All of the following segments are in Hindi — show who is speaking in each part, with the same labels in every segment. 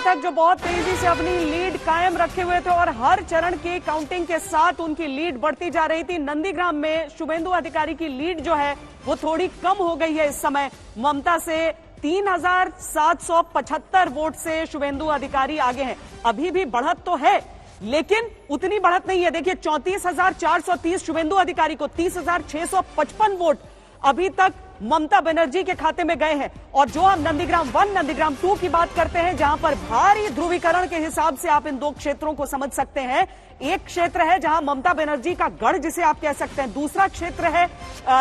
Speaker 1: तक जो बहुत तेजी से अपनी लीड कायम रखे हुए थे और हर चरण की काउंटिंग के साथ उनकी लीड बढ़ती जा रही थी। नंदीग्राम में शुभेंदु अधिकारी की लीड जो है वो थोड़ी कम हो गई है इस समय। ममता से 3775 वोट से शुभेंदु अधिकारी आगे हैं। अभी भी बढ़त तो है लेकिन उतनी बढ़त नहीं है। देखिए 34,430 शुभेंदु अधिकारी को 30,655 वोट अभी तक ममता बनर्जी के खाते में गए हैं। और जो आप नंदीग्राम 1 नंदीग्राम 2 की बात करते हैं, जहां पर भारी ध्रुवीकरण के हिसाब से आप इन दो क्षेत्रों को समझ सकते हैं। एक क्षेत्र है जहां ममता बनर्जी का गढ़ जिसे आप कह सकते हैं, दूसरा क्षेत्र है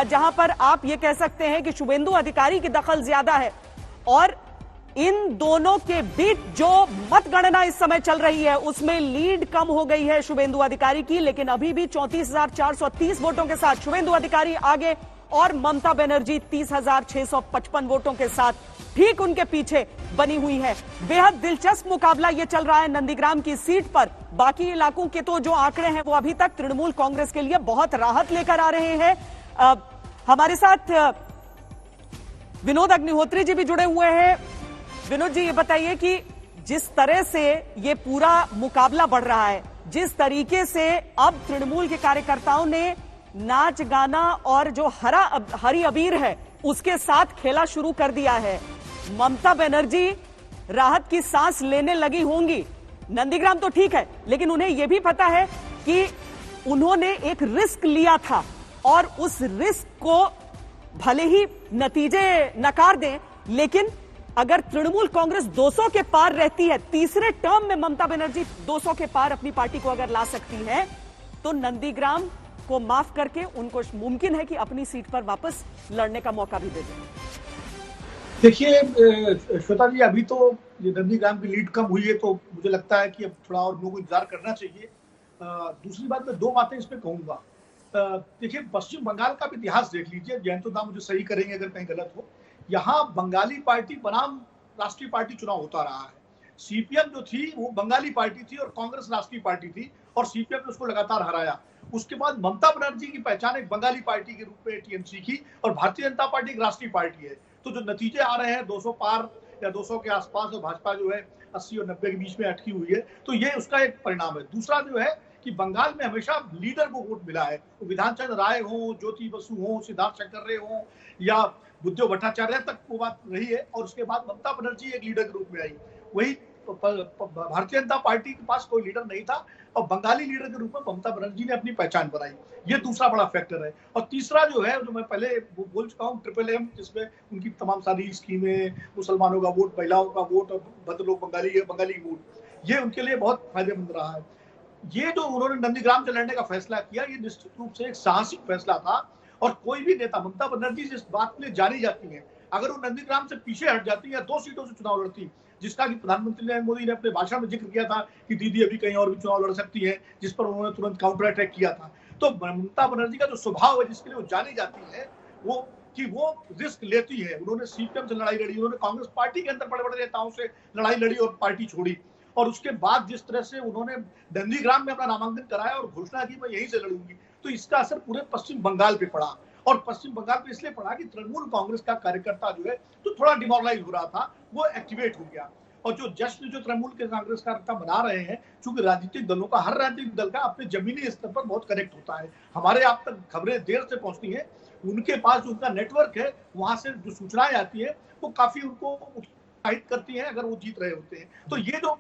Speaker 1: जहां पर आप ये कह सकते हैं कि शुभेंदु अधिकारी की दखल ज्यादा है। और इन दोनों के बीच जो मतगणना इस समय चल रही है उसमें लीड कम हो गई है शुभेंदु अधिकारी की, लेकिन अभी भी 34,430 वोटों के साथ शुभेंदु अधिकारी आगे और ममता बनर्जी 30,655 वोटों के साथ ठीक उनके पीछे बनी हुई है। बेहद दिलचस्प मुकाबला यह चल रहा है नंदीग्राम की सीट पर। बाकी इलाकों के तो जो आंकड़े हैं वो अभी तक तृणमूल कांग्रेस के लिए बहुत राहत लेकर आ रहे हैं। हमारे साथ विनोद अग्निहोत्री जी भी जुड़े हुए हैं। विनोद जी, ये बताइए कि जिस तरह से ये पूरा मुकाबला बढ़ रहा है, जिस तरीके से अब तृणमूल के कार्यकर्ताओं ने नाच गाना और जो हरी अबीर है उसके साथ खेला शुरू कर दिया है, ममता बनर्जी राहत की सांस लेने लगी होंगी। नंदीग्राम तो ठीक है लेकिन उन्हें यह भी पता है कि उन्होंने एक रिस्क लिया था और उस रिस्क को भले ही नतीजे नकार दें, लेकिन अगर तृणमूल कांग्रेस 200 के पार रहती है, तीसरे टर्म में ममता बनर्जी 200 के पार अपनी पार्टी को अगर ला सकती है, तो नंदीग्राम को माफ करके उनको मुमकिन है कि अपनी सीट पर वापस लड़ने का मौका भी दे दें।
Speaker 2: देखिए श्वेता जी, अभी तो ये नंदीग्राम की लीड कम हुई है तो मुझे लगता है कि अब थोड़ा और लोगों को इंतजार करना चाहिए। दूसरी बात, मैं दो बातें इसमें कहूंगा। देखिए, पश्चिम बंगाल का भी इतिहास देख लीजिए, जयंत दा मुझे सही करेंगे अगर कहीं गलत हो। यहाँ बंगाली पार्टी बनाम राष्ट्रीय पार्टी चुनाव होता रहा है। सीपीएम जो थी वो बंगाली पार्टी थी और कांग्रेस राष्ट्रीय पार्टी थी और सीपीएम ने उसको लगातार हराया। उसके बाद ममता बनर्जी की पहचान एक बंगाली पार्टी के रूप में टीएमसी की और भारतीय जनता पार्टी एक राष्ट्रीय पार्टी है। तो जो नतीजे आ रहे हैं 200 पार या 200 के आसपास, और भाजपा जो है 80 और 90 के बीच में अटकी हुई है, तो ये उसका एक परिणाम है। दूसरा जो है कि बंगाल में हमेशा लीडर को वोट मिला है, वो विधान चंद्र राय हो, ज्योति बसु हो, सिद्धार्थ शंकर हो या बुद्धदेव भट्टाचार्य तक वो बात रही है। और उसके बाद ममता बनर्जी एक लीडर के रूप में आई। वही भारतीय जनता पार्टी के पास कोई लीडर नहीं था और बंगाली लीडर के रूप में ममता बनर्जी ने अपनी पहचान बनाई। ये दूसरा बड़ा फैक्टर है। और तीसरा जो है, जो मैं पहले बोल चुका हूँ, ट्रिपल एम, जिसमें उनकी तमाम सारी स्कीमें, मुसलमानों का वोट, महिलाओं का वोट और भद्र लोग बंगाली वोट, ये उनके लिए बहुत फायदेमंद रहा है। ये जो उन्होंने नंदीग्राम से लड़ने का फैसला किया, ये निश्चित रूप से एक साहसिक फैसला था। और कोई भी नेता, ममता बनर्जी जिस बात के लिए जानी जाती है, अगर वो नंदीग्राम से पीछे हट जाती या 2 सीटों से चुनाव लड़ती, जिसका कि प्रधानमंत्री नरेंद्र मोदी ने अपने भाषण में जिक्र किया था कि दीदी अभी कहीं और भी चुनाव लड़ सकती है, जिस पर उन्होंने तुरंत काउंटर अटैक किया था। तो ममता बनर्जी का जो स्वभाव है, जिसके लिए वो जानी जाती है, वो कि वो रिस्क लेती है। उन्होंने सीपीएम से लड़ाई लड़ी, उन्होंने कांग्रेस पार्टी के अंदर बड़े बड़े नेताओं से लड़ाई लड़ी और पार्टी छोड़ी। और उसके बाद जिस तरह से उन्होंने नंदीग्राम में अपना नामांकन कराया और घोषणा की मैं यहीं से लड़ूंगी, तो इसका असर पूरे पश्चिम बंगाल पे पड़ा। और पश्चिम बंगाल पे इसलिए पड़ा कि तृणमूल कांग्रेस का कार्यकर्ता जो है तो थोड़ा डिमोरलाइज हो रहा था, वो एक्टिवेट हो गया। और जो जश्न जो तृणमूल के कांग्रेस कार्यकर्ता मना रहे हैं, चूंकि राजनीतिक दलों का, हर राजनीतिक दल का अपने जमीनी स्तर पर बहुत कनेक्ट होता है। हमारे आप तक खबरें देर से पहुंचती हैं, उनके पास जो उनका नेटवर्क है, वहां से जो सूचनाएं आती है वो काफी उनको उत्साहित करती है अगर वो जीत रहे होते हैं। तो ये जो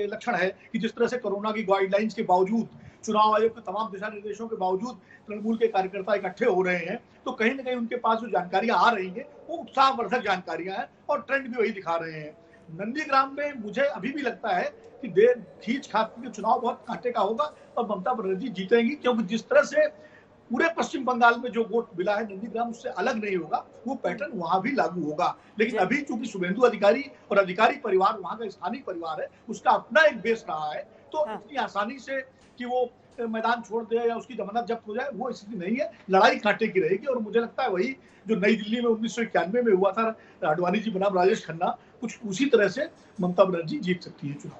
Speaker 2: लक्षण है कि जिस तरह से कोरोना की गाइडलाइंस के बावजूद, चुनाव आयोग के तमाम दिशा निर्देशों के बावजूद तृणमूल के कार्यकर्ता इकट्ठे हो रहे हैं, तो कहीं ना कहीं उनके पास जो जानकारियां आ रही हैं वो उत्साहवर्धक जानकारियां हैं और ट्रेंड भी वही दिखा रहे हैं। नंदीग्राम में मुझे अभी भी लगता है कि देर खींच खाते चुनाव बहुत कांटे का होगा और ममता बनर्जी जीतेंगी, क्योंकि जिस तरह से पूरे पश्चिम बंगाल में जो वोट मिला है नंदीग्राम उससे अलग नहीं होगा, वो पैटर्न वहां भी लागू होगा। लेकिन अभी चूंकि शुभेंदु अधिकारी और अधिकारी परिवार वहां का स्थानीय परिवार है, उसका अपना एक बेस रहा है, तो इतनी आसानी से कि वो मैदान छोड़ दे या उसकी जमानत जब्त हो जाए, वो स्थिति नहीं है। लड़ाई कांटे की रहेगी और मुझे लगता है वही जो नई दिल्ली में 1991 में हुआ था, आडवाणी जी बनाम राजेश खन्ना, कुछ उसी तरह से ममता बनर्जी जीत सकती है चुनाव।